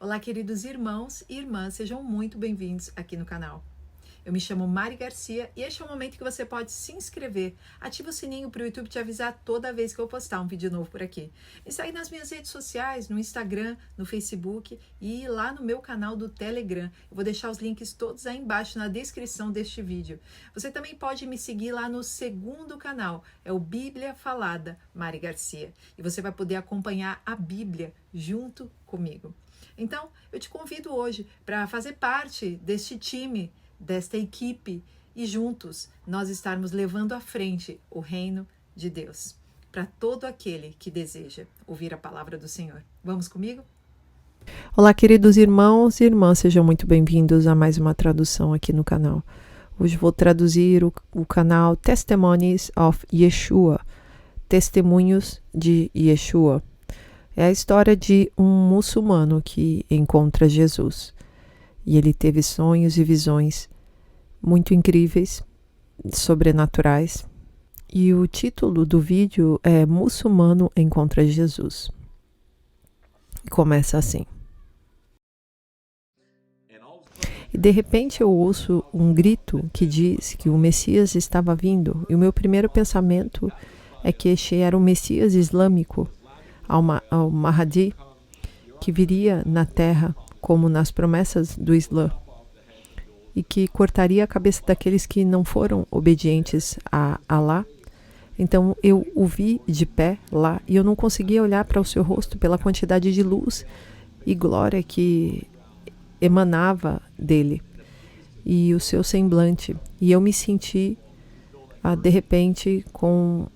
Olá, queridos irmãos e irmãs, sejam muito bem-vindos aqui no canal. Eu me chamo Mari Garcia e este é o momento que você pode se inscrever. Ativa o sininho para o YouTube te avisar toda vez que eu postar um vídeo novo por aqui. Me segue nas minhas redes sociais, no Instagram, no Facebook e lá no meu canal do Telegram. Eu vou deixar os links todos aí embaixo na descrição deste vídeo. Você também pode me seguir lá no segundo canal, é o Bíblia Falada Mari Garcia. E você vai poder acompanhar a Bíblia junto comigo. Então, eu te convido hoje para fazer parte deste time, desta equipe e juntos nós estarmos levando à frente o reino de Deus para todo aquele que deseja ouvir a palavra do Senhor. Vamos comigo? Olá, queridos irmãos e irmãs, sejam muito bem-vindos a mais uma tradução aqui no canal. Hoje vou traduzir o canal Testimonies of Yeshua, Testemunhos de Yeshua. É a história de um muçulmano que encontra Jesus. E ele teve sonhos e visões muito incríveis, sobrenaturais. E o título do vídeo é Muçulmano Encontra Jesus. E começa assim. E de repente eu ouço um grito que diz que o Messias estava vindo. E o meu primeiro pensamento é que este era o Messias islâmico, ao Mahdi, que viria na terra como nas promessas do Islã, e que cortaria a cabeça daqueles que não foram obedientes a Alá. Então eu o vi de pé lá e eu não conseguia olhar para o seu rosto pela quantidade de luz e glória que emanava dele e o seu semblante. E eu me senti, de repente, com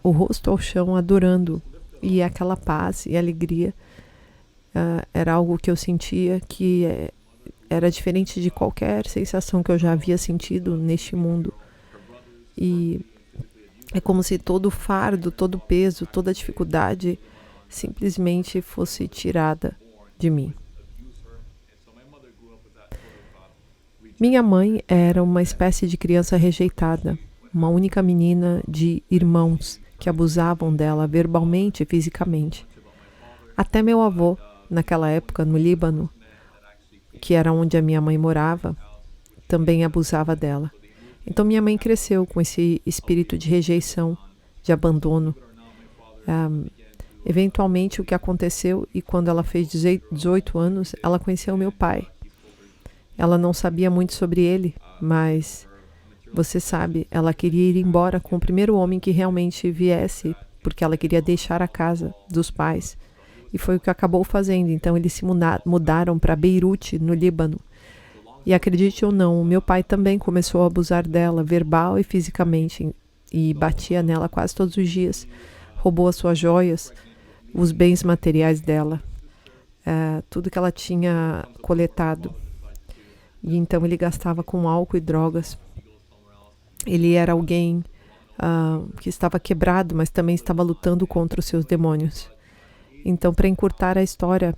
o rosto ao chão, adorando, e aquela paz e alegria era algo que eu sentia que era diferente de qualquer sensação que eu já havia sentido neste mundo. E é como se todo o fardo, todo o peso, toda a dificuldade simplesmente fosse tirada de mim. Minha mãe era uma espécie de criança rejeitada, uma única menina de irmãos que abusavam dela verbalmente e fisicamente. Até meu avô, naquela época no Líbano, que era onde a minha mãe morava, também abusava dela. Então minha mãe cresceu com esse espírito de rejeição, de abandono. Eventualmente o que aconteceu, e quando ela fez 18 anos, ela conheceu meu pai. Ela não sabia muito sobre ele, mas você sabe, ela queria ir embora com o primeiro homem que realmente viesse, porque ela queria deixar a casa dos pais. E foi o que acabou fazendo. Então eles se mudaram para Beirute, no Líbano. E acredite ou não, o meu pai também começou a abusar dela, verbal e fisicamente, e batia nela quase todos os dias. Roubou as suas joias, os bens materiais dela, tudo que ela tinha coletado. E então ele gastava com álcool e drogas. Ele era alguém que estava quebrado, mas também estava lutando contra os seus demônios. Então, para encurtar a história,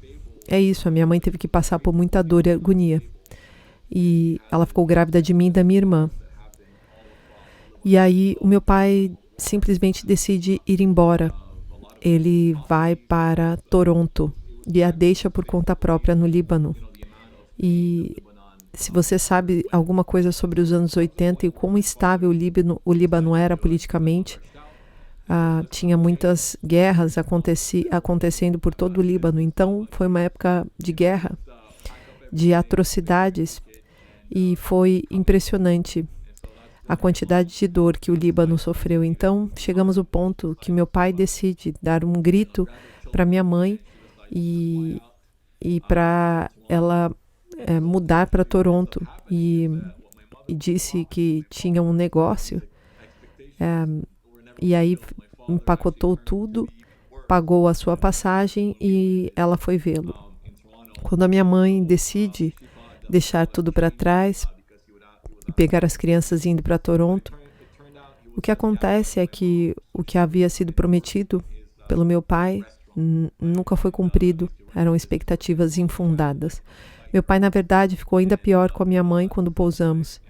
é isso. A minha mãe teve que passar por muita dor e agonia. E ela ficou grávida de mim e da minha irmã. E aí, o meu pai simplesmente decide ir embora. Ele vai para Toronto e a deixa por conta própria no Líbano. E se você sabe alguma coisa sobre os anos 80 e como instável o Líbano era politicamente, tinha muitas guerras acontecendo por todo o Líbano. Então foi uma época de guerra, de atrocidades, e foi impressionante a quantidade de dor que o Líbano sofreu. Então chegamos ao ponto que meu pai decide dar um grito para minha mãe e para ela mudar para Toronto, e disse que tinha um negócio. E aí empacotou tudo, pagou a sua passagem e ela foi vê-lo. Quando a minha mãe decide deixar tudo para trás e pegar as crianças indo para Toronto, o que acontece é que o que havia sido prometido pelo meu pai nunca foi cumprido. Eram expectativas infundadas. Meu pai, na verdade, ficou ainda pior com a minha mãe quando pousamos.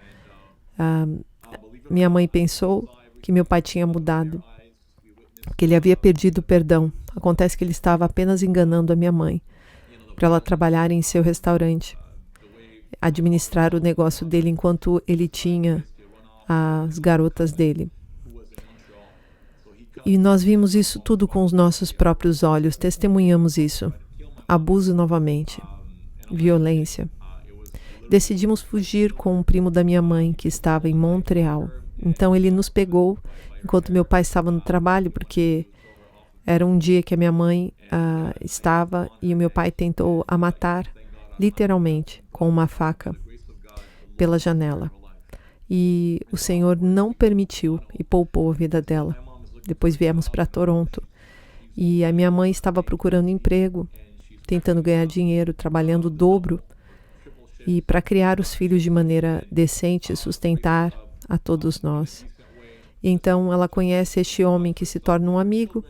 Minha mãe pensou que meu pai tinha mudado, que ele havia perdido o perdão. Acontece que ele estava apenas enganando a minha mãe. para ela trabalhar em seu restaurante, administrar o negócio dele enquanto ele tinha as garotas dele. E nós vimos isso tudo com os nossos próprios olhos, testemunhamos isso. Abuso novamente, violência. Decidimos fugir com um primo da minha mãe, que estava em Montreal. Então ele nos pegou enquanto meu pai estava no trabalho, porque era um dia que a minha mãe estava e o meu pai tentou a matar, literalmente, com uma faca pela janela. E o Senhor não permitiu e poupou a vida dela. Depois viemos para Toronto e a minha mãe estava procurando emprego, tentando ganhar dinheiro, trabalhando o dobro e para criar os filhos de maneira decente e sustentar a todos nós. Então ela conhece este homem que se torna um amigo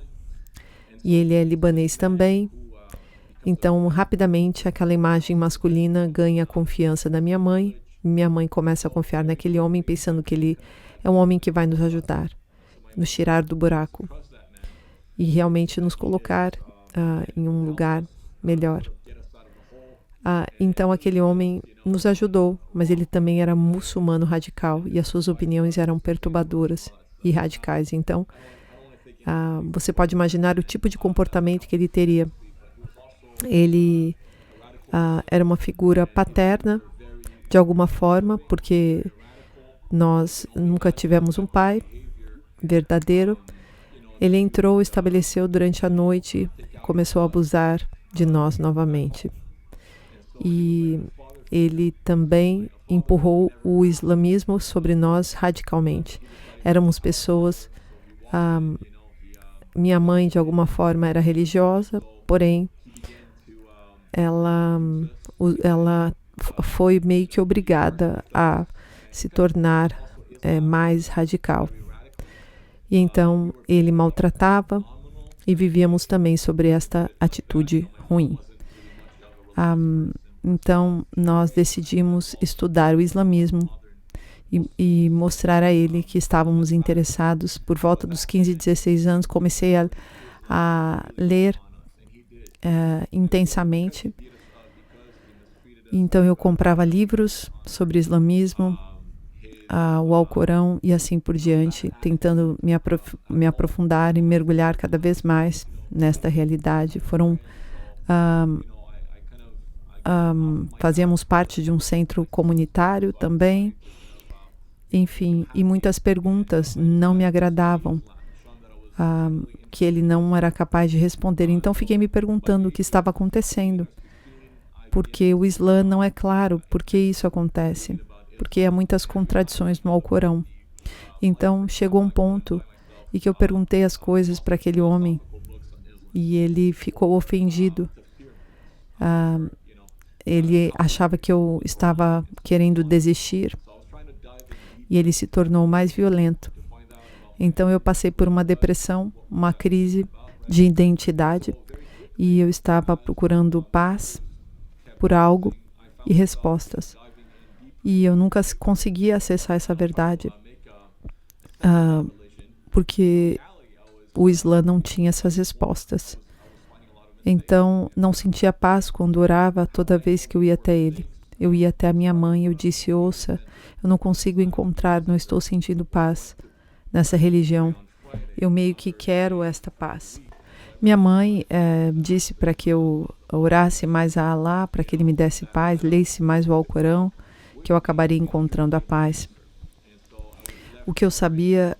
e ele é libanês também. Então rapidamente aquela imagem masculina ganha a confiança da minha mãe. Minha mãe começa a confiar naquele homem, pensando que ele é um homem que vai nos ajudar, nos tirar do buraco e realmente nos colocar em um lugar melhor. Então aquele homem nos ajudou, mas ele também era muçulmano radical e as suas opiniões eram perturbadoras e radicais. Então você pode imaginar o tipo de comportamento que ele teria. Ele era uma figura paterna de alguma forma, porque nós nunca tivemos um pai verdadeiro. Ele entrou, estabeleceu durante a noite, começou a abusar de nós novamente. E ele também empurrou o islamismo sobre nós radicalmente. Éramos pessoas... minha mãe, de alguma forma, era religiosa, porém, ela foi meio que obrigada a se tornar mais radical. E então ele maltratava e vivíamos também sobre esta atitude ruim. Então nós decidimos estudar o islamismo e mostrar a ele que estávamos interessados. Por volta dos 15, 16 anos comecei a ler intensamente. Então eu comprava livros sobre islamismo, o Alcorão e assim por diante, tentando me aprofundar e mergulhar cada vez mais nesta realidade. Fazíamos parte de um centro comunitário também. Enfim, e muitas perguntas não me agradavam, que ele não era capaz de responder. Então fiquei me perguntando o que estava acontecendo. Porque o Islã não é claro por que isso acontece, porque há muitas contradições no Alcorão. Então chegou um ponto em que eu perguntei as coisas para aquele homem e ele ficou ofendido. Ele achava que eu estava querendo desistir e ele se tornou mais violento. Então eu passei por uma depressão, uma crise de identidade e eu estava procurando paz por algo e respostas. E eu nunca conseguia acessar essa verdade, porque o Islã não tinha essas respostas. Então, não sentia paz quando orava toda vez que eu ia até ele. Eu ia até a minha mãe e eu disse, ouça, eu não consigo encontrar, não estou sentindo paz nessa religião. Eu meio que quero esta paz. Minha mãe disse para que eu orasse mais a Allah, para que ele me desse paz, lesse mais o Alcorão, que eu acabaria encontrando a paz. O que eu sabia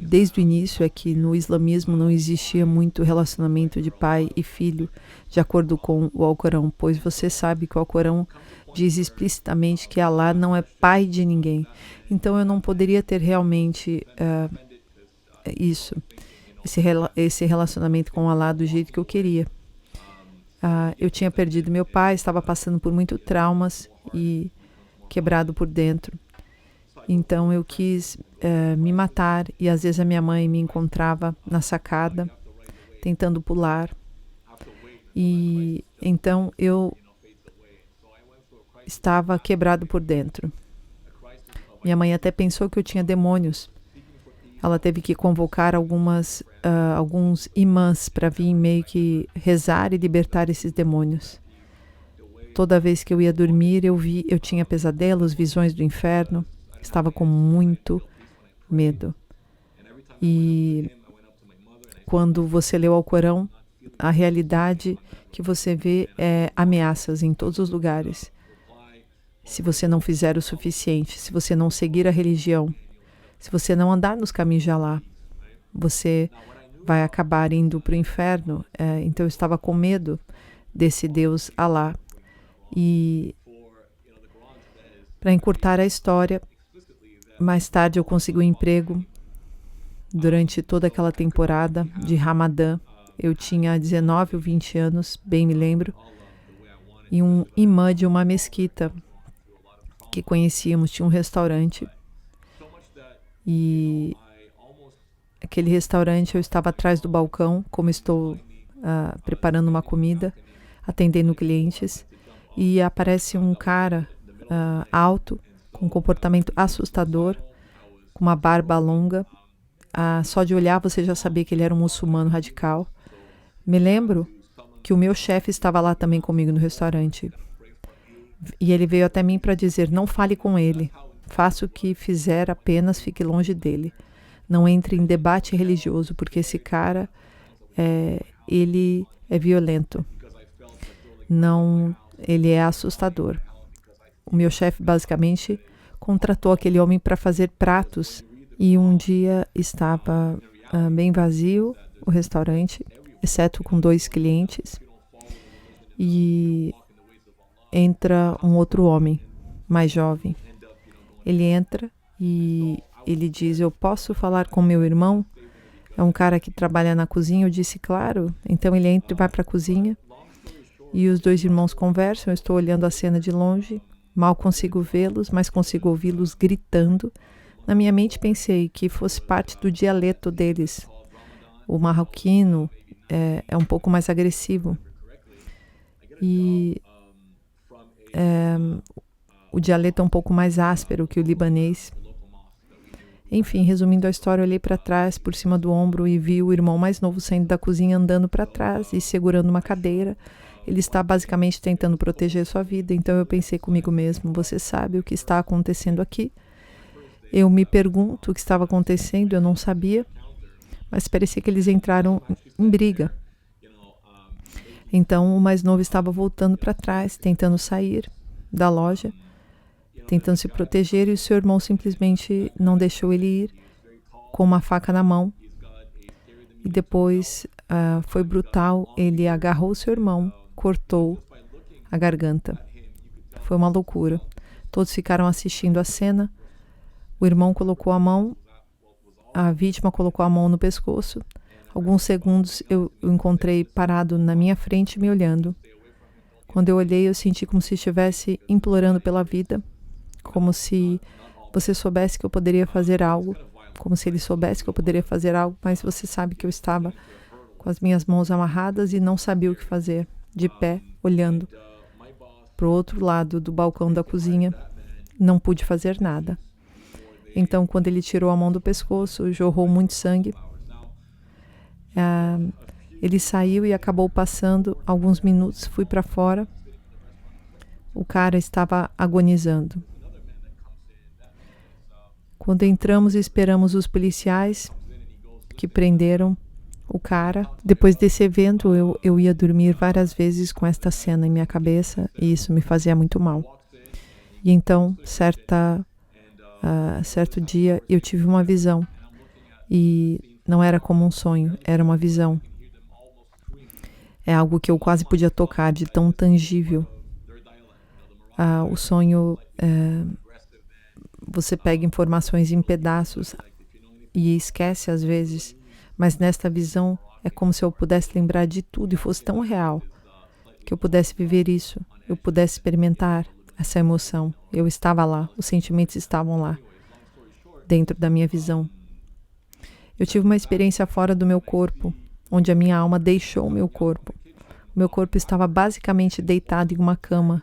desde o início é que no islamismo não existia muito relacionamento de pai e filho, de acordo com o Alcorão, pois você sabe que o Alcorão diz explicitamente que Allah não é pai de ninguém. Então eu não poderia ter realmente esse relacionamento com Allah do jeito que eu queria. Eu tinha perdido meu pai, estava passando por muitos traumas e quebrado por dentro. Então eu quis me matar e às vezes a minha mãe me encontrava na sacada, tentando pular. E então eu estava quebrado por dentro. Minha mãe até pensou que eu tinha demônios. ela teve que convocar alguns imãs para vir meio que rezar e libertar esses demônios. Toda vez que eu ia dormir, eu tinha pesadelos, visões do inferno. Estava com muito medo. E quando você lê o Alcorão, a realidade que você vê é ameaças em todos os lugares. Se você não fizer o suficiente, se você não seguir a religião, se você não andar nos caminhos de Alá, você vai acabar indo para o inferno. Então eu estava com medo desse Deus Alá. E para encurtar a história, mais tarde eu consegui um emprego durante toda aquela temporada de Ramadã. Eu tinha 19 ou 20 anos, bem me lembro, e um imã de uma mesquita que conhecíamos, tinha um restaurante. E aquele restaurante eu estava atrás do balcão, como estou preparando uma comida, atendendo clientes, e aparece um cara alto, com um comportamento assustador, com uma barba longa. Só de olhar você já sabia que ele era um muçulmano radical. Me lembro que o meu chefe estava lá também comigo no restaurante. E ele veio até mim para dizer: não fale com ele. Faça o que fizer, apenas fique longe dele. Não entre em debate religioso, porque esse cara, ele é violento. Não, ele é assustador. O meu chefe basicamente contratou aquele homem para fazer pratos. E um dia estava bem vazio o restaurante, exceto com 2 clientes. E entra um outro homem, mais jovem. Ele entra e ele diz: eu posso falar com meu irmão? É um cara que trabalha na cozinha. Eu disse: claro. Então ele entra e vai para a cozinha. E os 2 irmãos conversam. Eu estou olhando a cena de longe. Mal consigo vê-los, mas consigo ouvi-los gritando. Na minha mente pensei que fosse parte do dialeto deles. O marroquino é um pouco mais agressivo. E o dialeto é um pouco mais áspero que o libanês. Enfim, resumindo a história, eu olhei para trás, por cima do ombro, e vi o irmão mais novo saindo da cozinha, andando para trás e segurando uma cadeira. Ele está basicamente tentando proteger sua vida. Então eu pensei comigo mesmo: você sabe o que está acontecendo aqui? Eu me pergunto o que estava acontecendo, eu não sabia, mas parecia que eles entraram em briga. Então o mais novo estava voltando para trás, tentando sair da loja, tentando se proteger, e o seu irmão simplesmente não deixou ele ir, com uma faca na mão. E depois foi brutal, ele agarrou o seu irmão, cortou a garganta. Foi uma loucura. Todos ficaram assistindo a cena. O irmão colocou a mão, a vítima colocou a mão no pescoço. Alguns segundos eu encontrei parado na minha frente me olhando. Quando eu olhei, eu senti como se estivesse implorando pela vida, como se você soubesse que eu poderia fazer algo, como se ele soubesse que eu poderia fazer algo, mas você sabe que eu estava com as minhas mãos amarradas e não sabia o que fazer, de pé, olhando para o outro lado do balcão da cozinha. Não pude fazer nada. Então, quando ele tirou a mão do pescoço, jorrou muito sangue. Ele saiu e acabou passando alguns minutos. Fui para fora. O cara estava agonizando. Quando entramos, esperamos os policiais que prenderam o cara. Depois desse evento, eu ia dormir várias vezes com esta cena em minha cabeça e isso me fazia muito mal. E então, certo dia, eu tive uma visão. E não era como um sonho, era uma visão. É algo que eu quase podia tocar, de tão tangível. O sonho, você pega informações em pedaços e esquece às vezes. Mas nesta visão, é como se eu pudesse lembrar de tudo e fosse tão real que eu pudesse viver isso, eu pudesse experimentar essa emoção. Eu estava lá, os sentimentos estavam lá, dentro da minha visão. Eu tive uma experiência fora do meu corpo, onde a minha alma deixou o meu corpo. O meu corpo estava basicamente deitado em uma cama,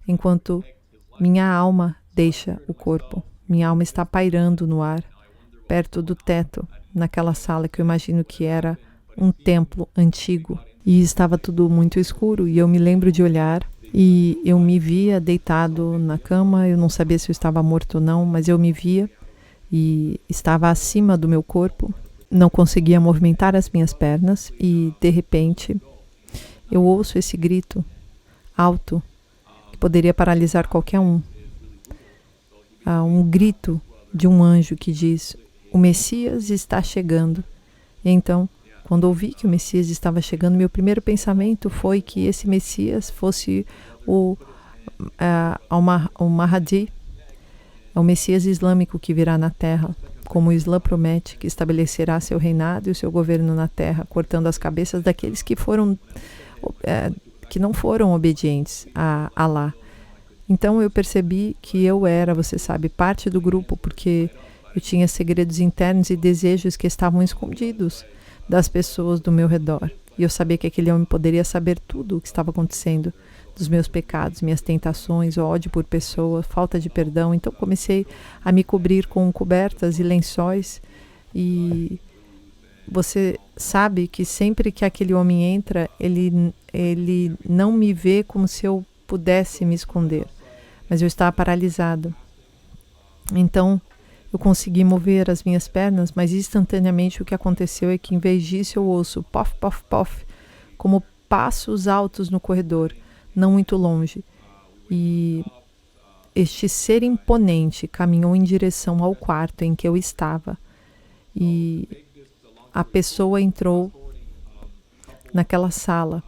enquanto minha alma deixa o corpo. Minha alma está pairando no ar, perto do teto, naquela sala que eu imagino que era um templo antigo. E estava tudo muito escuro, e eu me lembro de olhar, e eu me via deitado na cama. Eu não sabia se eu estava morto ou não, mas eu me via, e estava acima do meu corpo. Não conseguia movimentar as minhas pernas, e de repente eu ouço esse grito alto, que poderia paralisar qualquer um. Um grito de um anjo que diz: o Messias está chegando. E então, quando ouvi que o Messias estava chegando, meu primeiro pensamento foi que esse Messias fosse o Mahdi, o Messias islâmico que virá na Terra, como o Islã promete, que estabelecerá seu reinado e o seu governo na Terra, cortando as cabeças daqueles que não foram obedientes a Alá. Então eu percebi que eu era, você sabe, parte do grupo, porque eu tinha segredos internos e desejos que estavam escondidos das pessoas do meu redor. E eu sabia que aquele homem poderia saber tudo o que estava acontecendo, dos meus pecados, minhas tentações, ódio por pessoa, falta de perdão. Então comecei a me cobrir com cobertas e lençóis. E você sabe que sempre que aquele homem entra, ele não me vê como se eu pudesse me esconder, mas eu estava paralisado. Então eu consegui mover as minhas pernas, mas instantaneamente o que aconteceu é que, em vez disso, eu ouço pof, pof, pof, como passos altos no corredor, não muito longe. E este ser imponente caminhou em direção ao quarto em que eu estava. E a pessoa entrou naquela sala.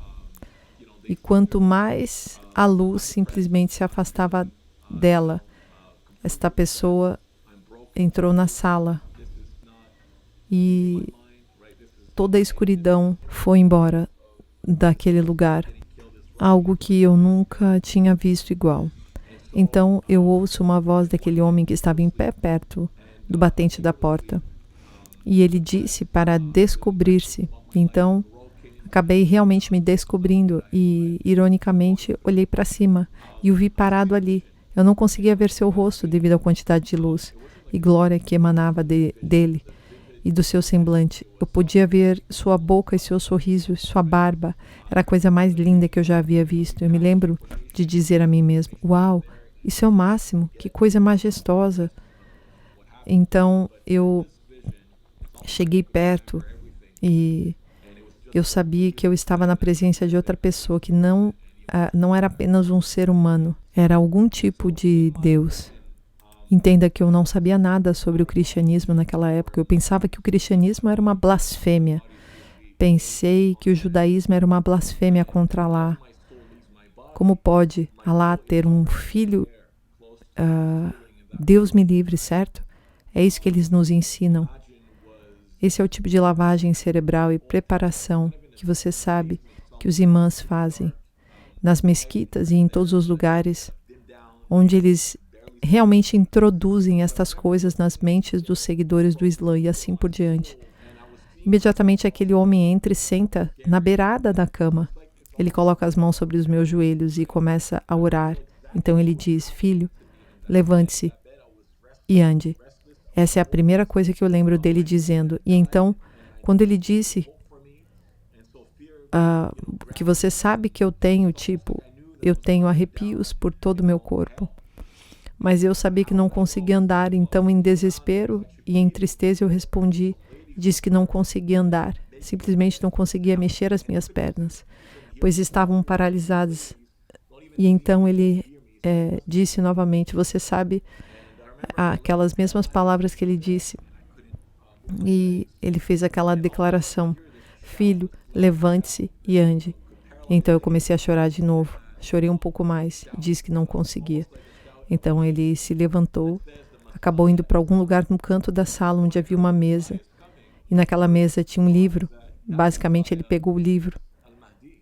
E quanto mais a luz simplesmente se afastava dela, esta pessoa entrou na sala e toda a escuridão foi embora daquele lugar. Algo que eu nunca tinha visto igual. Então eu ouço uma voz daquele homem que estava em pé perto do batente da porta. E ele disse para descobrir-se. Então acabei realmente me descobrindo e, ironicamente, olhei para cima e o vi parado ali. Eu não conseguia ver seu rosto devido à quantidade de luz e glória que emanava dele e do seu semblante. Eu podia ver sua boca e seu sorriso, sua barba. Era a coisa mais linda que eu já havia visto. Eu me lembro de dizer a mim mesmo: uau, isso é o máximo, que coisa majestosa. Então eu cheguei perto e eu sabia que eu estava na presença de outra pessoa, que não era apenas um ser humano, era algum tipo de Deus. Entenda que eu não sabia nada sobre o cristianismo naquela época. Eu pensava que o cristianismo era uma blasfêmia. Pensei que o judaísmo era uma blasfêmia contra Alá. Como pode Alá ter um filho? Deus me livre, certo? É isso que eles nos ensinam. Esse é o tipo de lavagem cerebral e preparação que você sabe que os imãs fazem nas mesquitas e em todos os lugares onde eles realmente introduzem estas coisas nas mentes dos seguidores do Islã e assim por diante. Imediatamente aquele homem entra e senta na beirada da cama. Ele coloca as mãos sobre os meus joelhos e começa a orar. Então ele diz: filho, levante-se e ande. Essa é a primeira coisa que eu lembro dele dizendo. E então, quando ele disse que você sabe que eu tenho arrepios por todo o meu corpo. Mas eu sabia que não conseguia andar, então em desespero e em tristeza eu respondi, disse que não conseguia andar, simplesmente não conseguia mexer as minhas pernas, pois estavam paralisadas. E então ele disse novamente: você sabe aquelas mesmas palavras que ele disse? E ele fez aquela declaração: filho, levante-se e ande. Então eu comecei a chorar de novo, chorei um pouco mais, disse que não conseguia. Então ele se levantou, acabou indo para algum lugar no canto da sala onde havia uma mesa. E naquela mesa tinha um livro. Basicamente ele pegou o livro,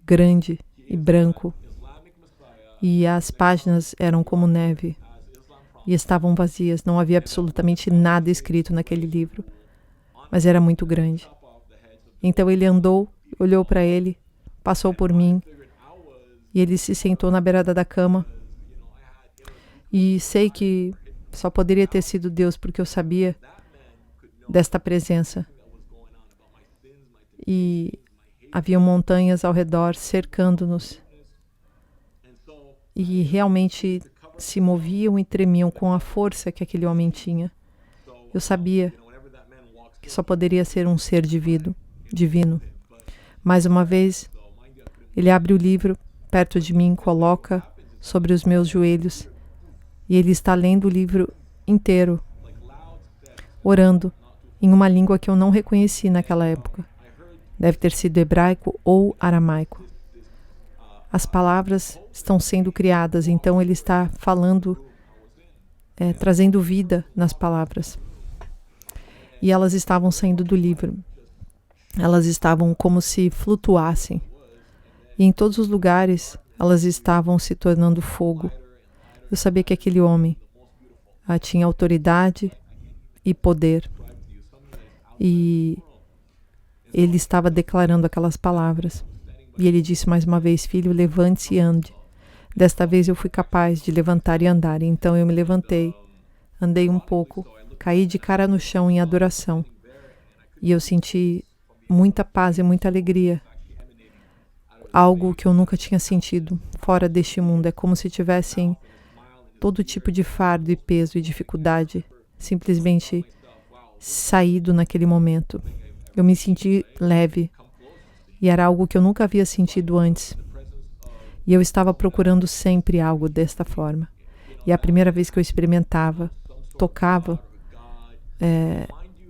grande e branco. E as páginas eram como neve. E estavam vazias, não havia absolutamente nada escrito naquele livro. Mas era muito grande. Então ele andou, olhou para ele, passou por mim. E ele se sentou na beirada da cama. E sei que só poderia ter sido Deus, porque eu sabia desta presença. E havia montanhas ao redor cercando-nos. E realmente se moviam e tremiam com a força que aquele homem tinha. Eu sabia que só poderia ser um ser divino. Mais uma vez, ele abre o livro perto de mim, coloca sobre os meus joelhos e ele está lendo o livro inteiro, orando em uma língua que eu não reconheci naquela época. Deve ter sido hebraico ou aramaico. As palavras estão sendo criadas, então ele está falando, trazendo vida nas palavras. E elas estavam saindo do livro. Elas estavam como se flutuassem. E em todos os lugares, elas estavam se tornando fogo. Eu sabia que aquele homem tinha autoridade e poder. E ele estava declarando aquelas palavras. E ele disse mais uma vez: filho, levante-se e ande. Desta vez eu fui capaz de levantar e andar. Então eu me levantei, andei um pouco, caí de cara no chão em adoração. E eu senti muita paz e muita alegria. Algo que eu nunca tinha sentido fora deste mundo. É como se tivessem todo tipo de fardo e peso e dificuldade simplesmente saído naquele momento. Eu me senti leve. E era algo que eu nunca havia sentido antes. E eu estava procurando sempre algo desta forma. E a primeira vez que eu experimentava, tocava,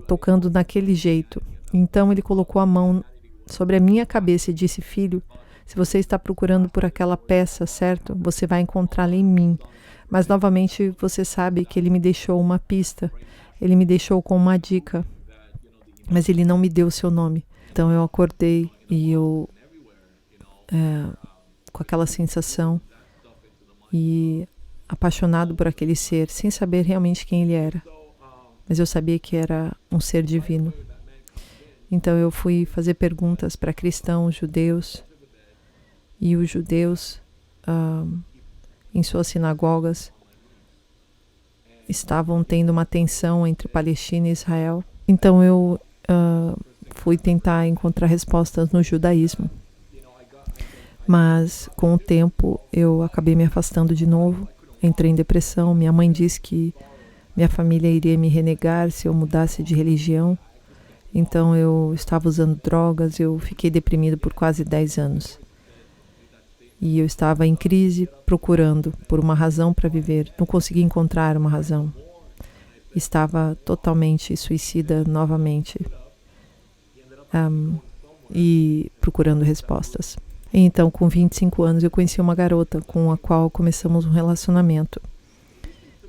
tocando daquele jeito. Então ele colocou a mão sobre a minha cabeça e disse: filho, se você está procurando por aquela peça, certo? Você vai encontrá-la em mim. Mas novamente você sabe que ele me deixou uma pista. Ele me deixou com uma dica. Mas ele não me deu o seu nome. Então eu acordei e eu, com aquela sensação e apaixonado por aquele ser, sem saber realmente quem ele era. Mas eu sabia que era um ser divino. Então eu fui fazer perguntas para cristãos, judeus, e os judeus, em suas sinagogas, estavam tendo uma tensão entre Palestina e Israel. Então eu fui tentar encontrar respostas no judaísmo. Mas com o tempo eu acabei me afastando de novo, entrei em depressão. Minha mãe disse que minha família iria me renegar se eu mudasse de religião. Então eu estava usando drogas, eu fiquei deprimido por quase 10 anos. E eu estava em crise, procurando por uma razão para viver. Não conseguia encontrar uma razão. Estava totalmente suicida novamente. E procurando respostas. Então, com 25 anos, eu conheci uma garota com a qual começamos um relacionamento.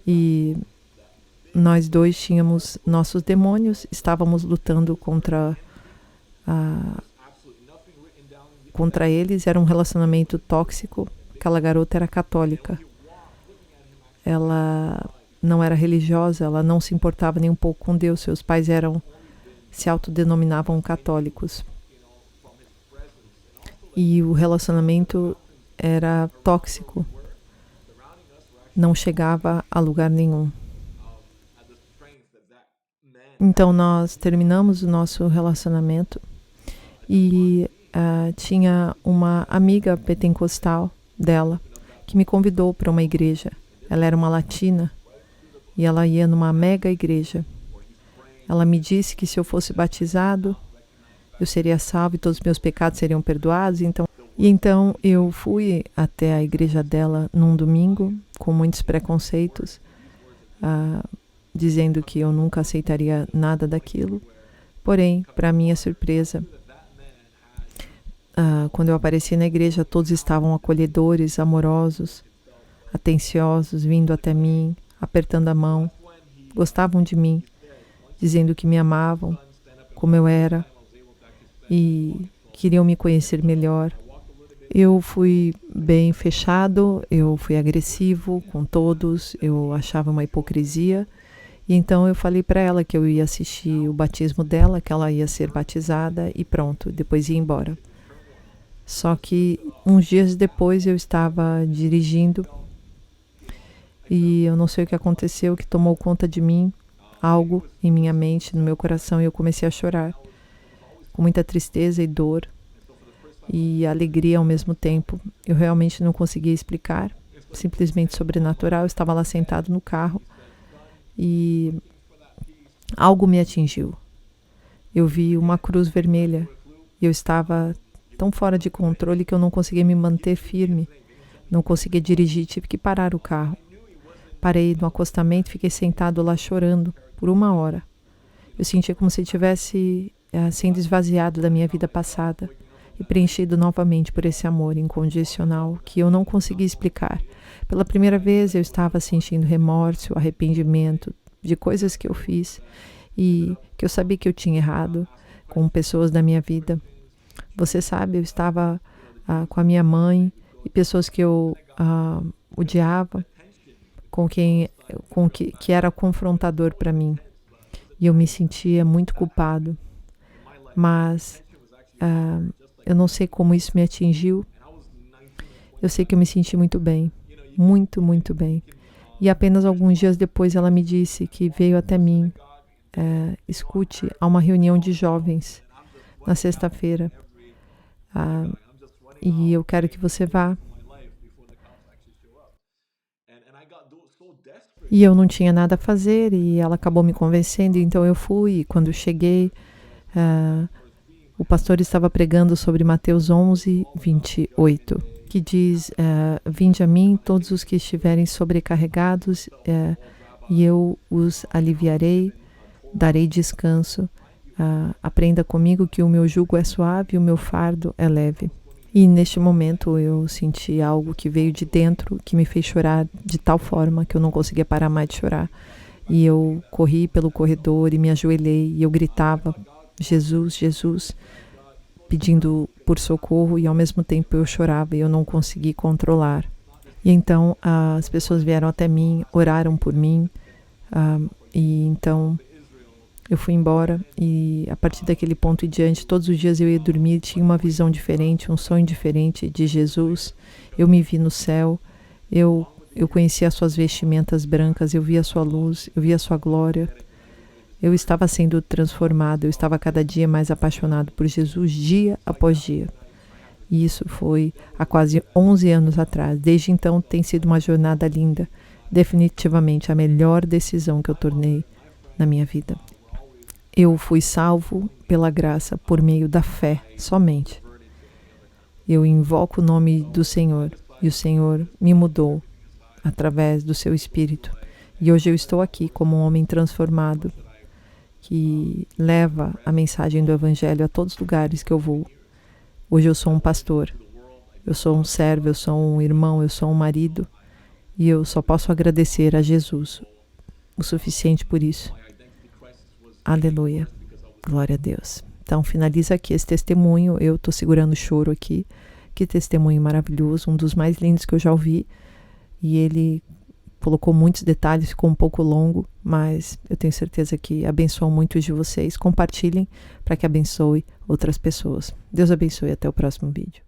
E nós dois tínhamos nossos demônios, estávamos lutando contra eles. Era um relacionamento tóxico. Aquela garota era católica. Ela não era religiosa, ela não se importava nem um pouco com Deus. Seus pais se autodenominavam católicos. E o relacionamento era tóxico. Não chegava a lugar nenhum. Então nós terminamos o nosso relacionamento e tinha uma amiga pentecostal dela que me convidou para uma igreja. Ela era uma latina e ela ia numa mega igreja. Ela me disse que se eu fosse batizado, eu seria salvo e todos os meus pecados seriam perdoados. Então eu fui até a igreja dela num domingo, com muitos preconceitos, dizendo que eu nunca aceitaria nada daquilo. Porém, para minha surpresa, quando eu apareci na igreja, todos estavam acolhedores, amorosos, atenciosos, vindo até mim, apertando a mão, gostavam de mim, dizendo que me amavam, como eu era, e queriam me conhecer melhor. Eu fui bem fechado, eu fui agressivo com todos, eu achava uma hipocrisia. E então eu falei para ela que eu ia assistir o batismo dela, que ela ia ser batizada e pronto, depois ia embora. Só que uns dias depois eu estava dirigindo e eu não sei o que aconteceu, que tomou conta de mim. algo em minha mente, no meu coração, e eu comecei a chorar, com muita tristeza e dor, e alegria ao mesmo tempo. Eu realmente não conseguia explicar, simplesmente sobrenatural. Eu estava lá sentado no carro, e algo me atingiu. Eu vi uma cruz vermelha, e eu estava tão fora de controle que eu não conseguia me manter firme, não conseguia dirigir, tive que parar o carro. Parei no acostamento, fiquei sentado lá chorando por 1 hora. Eu sentia como se estivesse sendo esvaziado da minha vida passada e preenchido novamente por esse amor incondicional que eu não conseguia explicar. Pela primeira vez eu estava sentindo remorso, arrependimento de coisas que eu fiz e que eu sabia que eu tinha errado com pessoas da minha vida. Você sabe, eu estava com a minha mãe e pessoas que eu odiava, que era confrontador para mim. E eu me sentia muito culpado. Mas eu não sei como isso me atingiu. Eu sei que eu me senti muito bem. Muito, muito bem. E apenas alguns dias depois ela me disse que veio até mim. Escute, há uma reunião de jovens na sexta-feira. E eu quero que você vá. E eu não tinha nada a fazer e ela acabou me convencendo, então eu fui. E quando cheguei, o pastor estava pregando sobre Mateus 11, 28, que diz, vinde a mim todos os que estiverem sobrecarregados e eu os aliviarei, darei descanso. Aprenda comigo que o meu jugo é suave e o meu fardo é leve. E neste momento eu senti algo que veio de dentro, que me fez chorar de tal forma que eu não conseguia parar mais de chorar. E eu corri pelo corredor e me ajoelhei e eu gritava, Jesus, Jesus, pedindo por socorro, e ao mesmo tempo eu chorava e eu não consegui controlar. E então as pessoas vieram até mim, oraram por mim, e então eu fui embora, e a partir daquele ponto em diante, todos os dias eu ia dormir, tinha uma visão diferente, um sonho diferente de Jesus. Eu me vi no céu, eu conhecia as suas vestimentas brancas, eu via a sua luz, eu via a sua glória. Eu estava sendo transformado, eu estava cada dia mais apaixonado por Jesus, dia após dia. E isso foi há quase 11 anos atrás. Desde então tem sido uma jornada linda, definitivamente a melhor decisão que eu tornei na minha vida. Eu fui salvo pela graça por meio da fé somente. Eu invoco o nome do Senhor e o Senhor me mudou através do seu Espírito. E hoje eu estou aqui como um homem transformado que leva a mensagem do Evangelho a todos os lugares que eu vou. Hoje eu sou um pastor, eu sou um servo, eu sou um irmão, eu sou um marido e eu só posso agradecer a Jesus o suficiente por isso. Aleluia. Glória a Deus. Então, finaliza aqui esse testemunho. Eu estou segurando o choro aqui. Que testemunho maravilhoso. Um dos mais lindos que eu já ouvi. E ele colocou muitos detalhes, ficou um pouco longo, mas eu tenho certeza que abençoou muitos de vocês. Compartilhem para que abençoe outras pessoas. Deus abençoe. Até o próximo vídeo.